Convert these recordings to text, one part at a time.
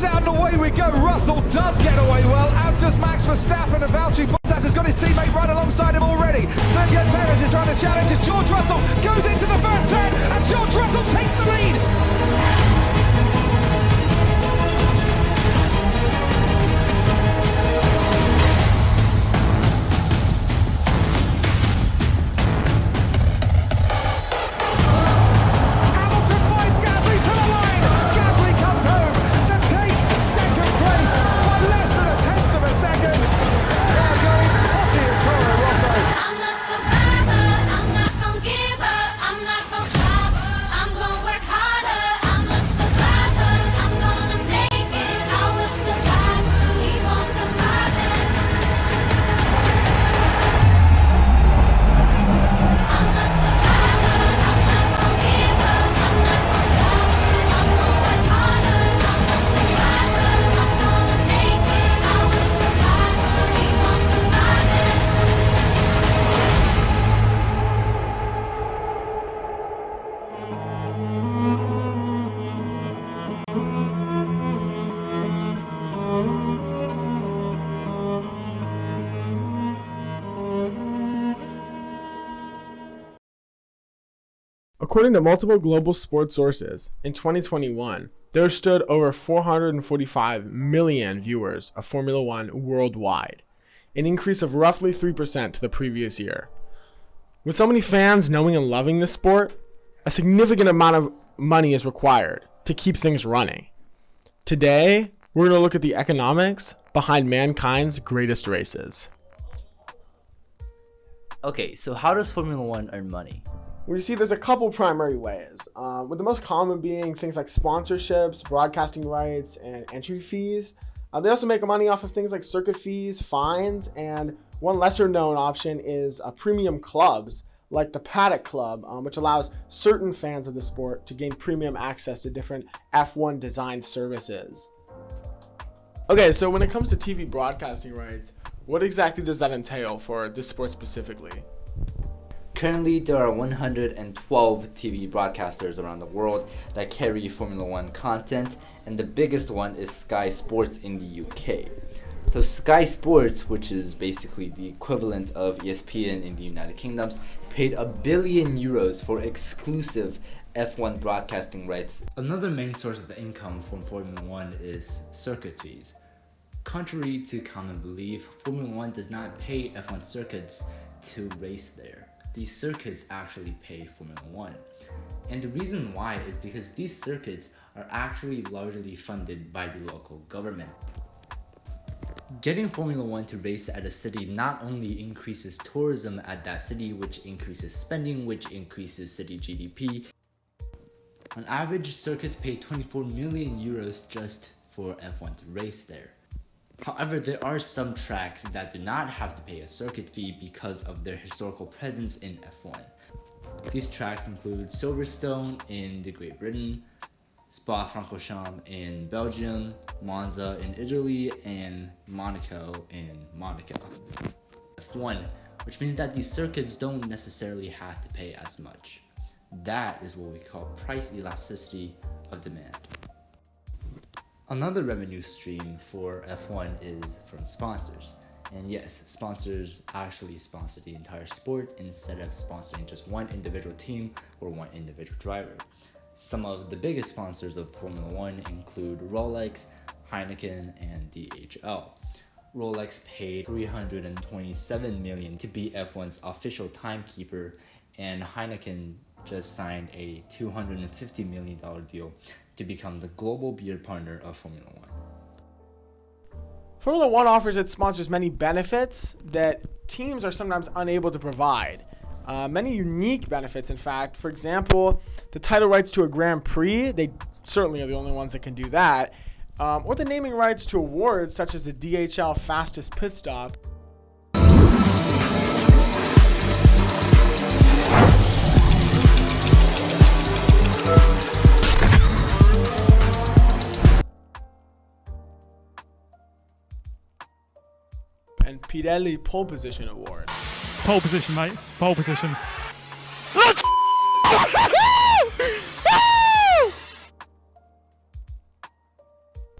Lights out and away we go. Russell does get away well, as does Max Verstappen. And Valtteri Bottas has got his teammate right alongside him already. Sergio Perez is trying to challenge as George Russell goes into the first turn, and George Russell takes the lead. According to multiple global sports sources, in 2021, there stood over 445 million viewers of Formula One worldwide, an increase of roughly 3% to the previous year. With so many fans knowing and loving this sport, a significant amount of money is required to keep things running. Today, we're going to look at the economics behind mankind's greatest races. Okay, so how does Formula One earn money? Well, you see, there's a couple primary ways, with the most common being things like sponsorships, broadcasting rights, and entry fees. They also make money off of things like circuit fees, fines, and one lesser known option is premium clubs, like the Paddock Club, which allows certain fans of the sport to gain premium access to different F1 design services. Okay, so when it comes to TV broadcasting rights, what exactly does that entail for this sport specifically? Currently, there are 112 TV broadcasters around the world that carry Formula One content, and the biggest one is Sky Sports in the UK. So Sky Sports, which is basically the equivalent of ESPN in the United Kingdom, paid €1 billion for exclusive F1 broadcasting rights. Another main source of the income from Formula One is circuit fees. Contrary to common belief, Formula One does not pay F1 circuits to race there. These circuits actually pay Formula One. And the reason why is because these circuits are actually largely funded by the local government. Getting Formula One to race at a city not only increases tourism at that city, which increases spending, which increases city GDP. On average, circuits pay €24 million just for F1 to race there. However, there are some tracks that do not have to pay a circuit fee because of their historical presence in F1. These tracks include Silverstone in the Great Britain, Spa-Francorchamps in Belgium, Monza in Italy, and Monaco in Monaco. F1, which means that these circuits don't necessarily have to pay as much. That is what we call price elasticity of demand. Another revenue stream for F1 is from sponsors. And yes, sponsors actually sponsor the entire sport instead of sponsoring just one individual team or one individual driver. Some of the biggest sponsors of Formula One include Rolex, Heineken, and DHL. Rolex paid $327 million to be F1's official timekeeper, and Heineken just signed a $250 million deal to become the global beer partner of Formula One. Formula One offers its sponsors many benefits that teams are sometimes unable to provide. Many unique benefits, in fact. For example, the title rights to a Grand Prix, they certainly are the only ones that can do that, or the naming rights to awards such as the DHL Fastest Pit Stop. And Pirelli Pole Position Award. Pole position, mate. Pole position.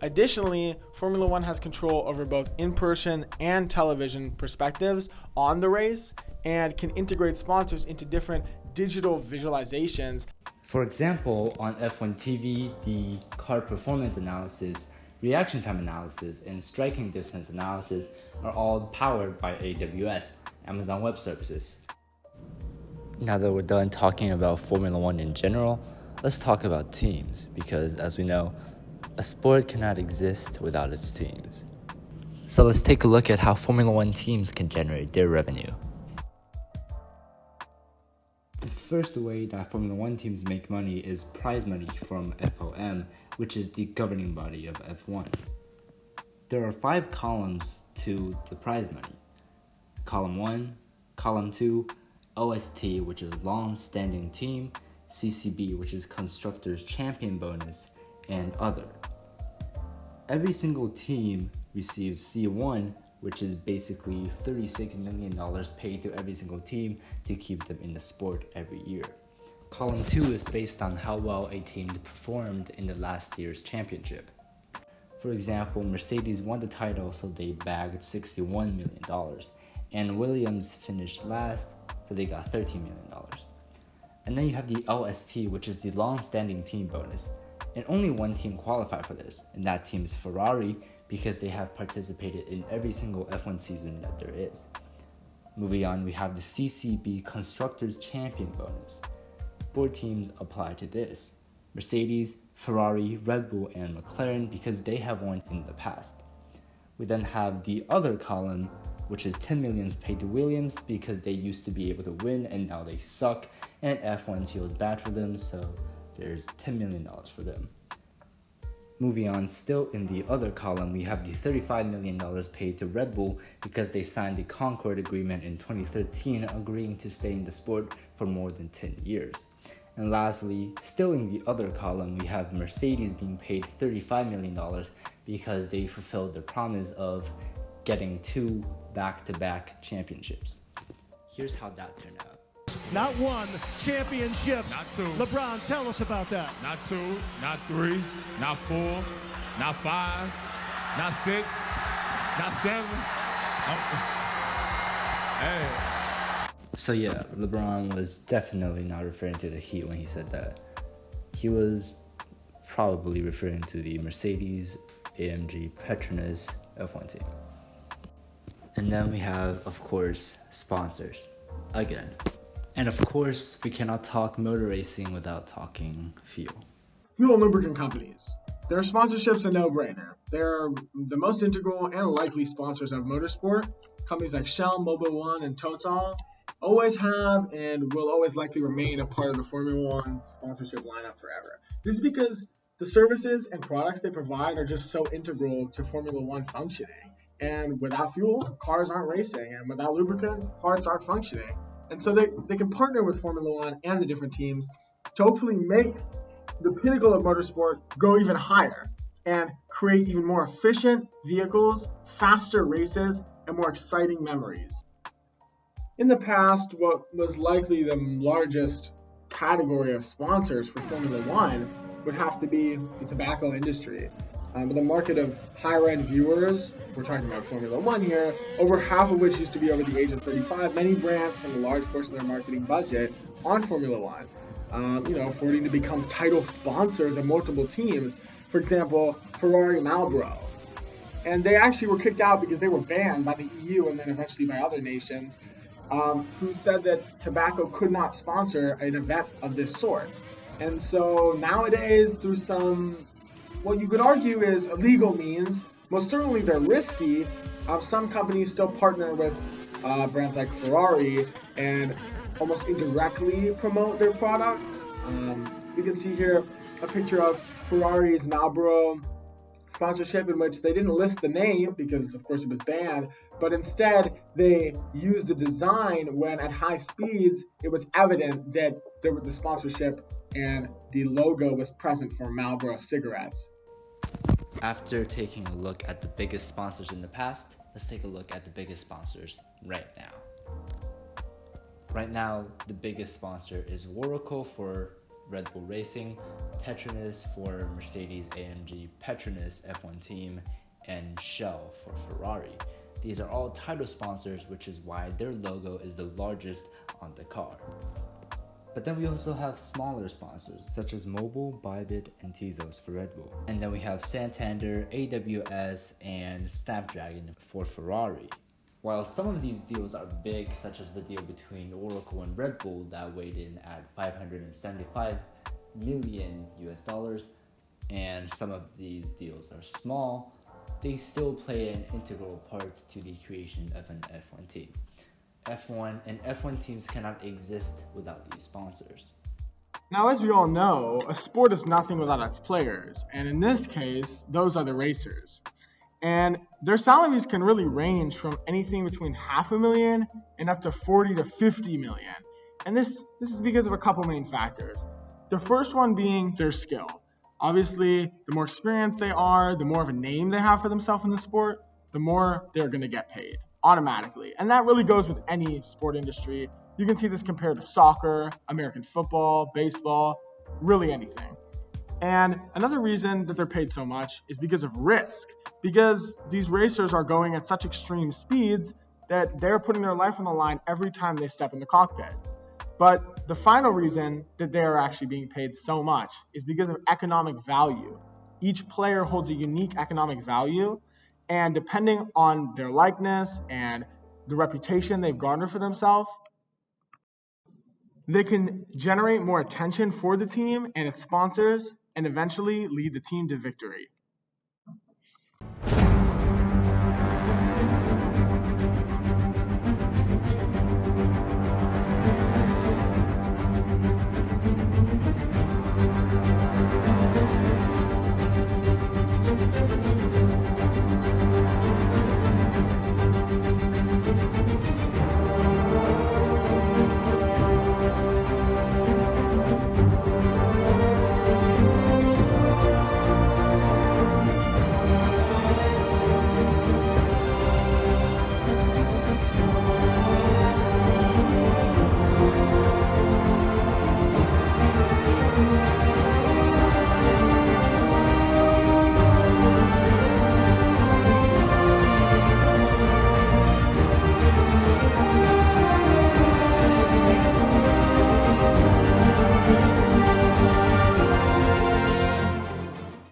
Additionally, Formula One has control over both in-person and television perspectives on the race and can integrate sponsors into different digital visualizations. For example, on F1 TV, the car performance analysis, reaction time analysis, and striking distance analysis are all powered by AWS, Amazon Web Services. Now that we're done talking about Formula One in general, let's talk about teams, because as we know, a sport cannot exist without its teams. So let's take a look at how Formula One teams can generate their revenue. The first way that Formula One teams make money is prize money from FOM, which is the governing body of F1. There are 5 columns to the prize money. Column 1, Column 2, OST, which is long-standing team, CCB, which is Constructors Champion Bonus, and other. Every single team receives C1, which is basically $36 million paid to every single team to keep them in the sport every year. Column 2 is based on how well a team performed in the last year's championship. For example, Mercedes won the title, so they bagged $61 million, and Williams finished last, so they got $13 million. And then you have the OST, which is the long-standing team bonus. And only one team qualified for this, and that team is Ferrari, because they have participated in every single F1 season that there is. Moving on, we have the CCB Constructors Champion Bonus. 4 teams apply to this: Mercedes, Ferrari, Red Bull, and McLaren, because they have won in the past. We then have the other column, which is $10 million paid to Williams because they used to be able to win and now they suck, and F1 feels bad for them, so there's $10 million for them. Moving on, still in the other column, we have the $35 million paid to Red Bull because they signed the Concord Agreement in 2013, agreeing to stay in the sport for more than 10 years. And lastly, still in the other column, we have Mercedes being paid $35 million because they fulfilled their promise of getting 2 back-to-back championships. Here's how that turned out. Not 1 championships. Not 2. LeBron, tell us about that. Not 2, not 3, not 4, not 5, not 6, not 7. Hey. So yeah, LeBron was definitely not referring to the Heat when he said that. He was probably referring to the Mercedes AMG Petronas F1 team. And then we have, of course, sponsors. Again. And of course, we cannot talk motor racing without talking fuel. Fuel and lubricant companies. Their sponsorship's a no-brainer. They're the most integral and likely sponsors of motorsport. Companies like Shell, Mobil 1, and Total always have and will always likely remain a part of the Formula One sponsorship lineup forever. This is because the services and products they provide are just so integral to Formula One functioning. And without fuel, cars aren't racing. And without lubricant, parts aren't functioning. And so they can partner with Formula One and the different teams to hopefully make the pinnacle of motorsport go even higher and create even more efficient vehicles, faster races, and more exciting memories. In the past, what was likely the largest category of sponsors for Formula One would have to be the tobacco industry. With a market of higher-end viewers, we're talking about Formula One here, over half of which used to be over the age of 35, many brands spend a large portion of their marketing budget on Formula One, affording to become title sponsors of multiple teams. For example, Ferrari Marlboro. And they actually were kicked out because they were banned by the EU and then eventually by other nations, who said that tobacco could not sponsor an event of this sort. And so nowadays, through what you could argue is illegal means, most certainly they're risky, some companies still partner with brands like Ferrari and almost indirectly promote their products. You can see here a picture of Ferrari's Marlboro sponsorship in which they didn't list the name because of course it was banned, but instead they used the design when at high speeds it was evident that there was the sponsorship and the logo was present for Marlboro cigarettes. After taking a look at the biggest sponsors in the past, let's take a look at the biggest sponsors right now. Right now, the biggest sponsor is Oracle for Red Bull Racing, Petronas for Mercedes-AMG Petronas F1 team, and Shell for Ferrari. These are all title sponsors, which is why their logo is the largest on the car. But then we also have smaller sponsors, such as Mobil, Bybit, and Tezos for Red Bull. And then we have Santander, AWS, and Snapdragon for Ferrari. While some of these deals are big, such as the deal between Oracle and Red Bull that weighed in at 575 million US dollars, and some of these deals are small, they still play an integral part to the creation of an F1 team. F1 and F1 teams cannot exist without these sponsors. Now, as we all know, a sport is nothing without its players, and in this case, those are the racers. And their salaries can really range from anything between $500,000 and up to $40 to $50 million. And this is because of a couple main factors. The first one being their skill. Obviously, the more experienced they are, the more of a name they have for themselves in the sport, the more they're going to get paid automatically. And that really goes with any sport industry. You can see this compared to soccer, American football, baseball, really anything. And another reason that they're paid so much is because of risk, because these racers are going at such extreme speeds that they're putting their life on the line every time they step in the cockpit. But the final reason that they are actually being paid so much is because of economic value. Each player holds a unique economic value, and depending on their likeness and the reputation they've garnered for themselves, they can generate more attention for the team and its sponsors and eventually lead the team to victory.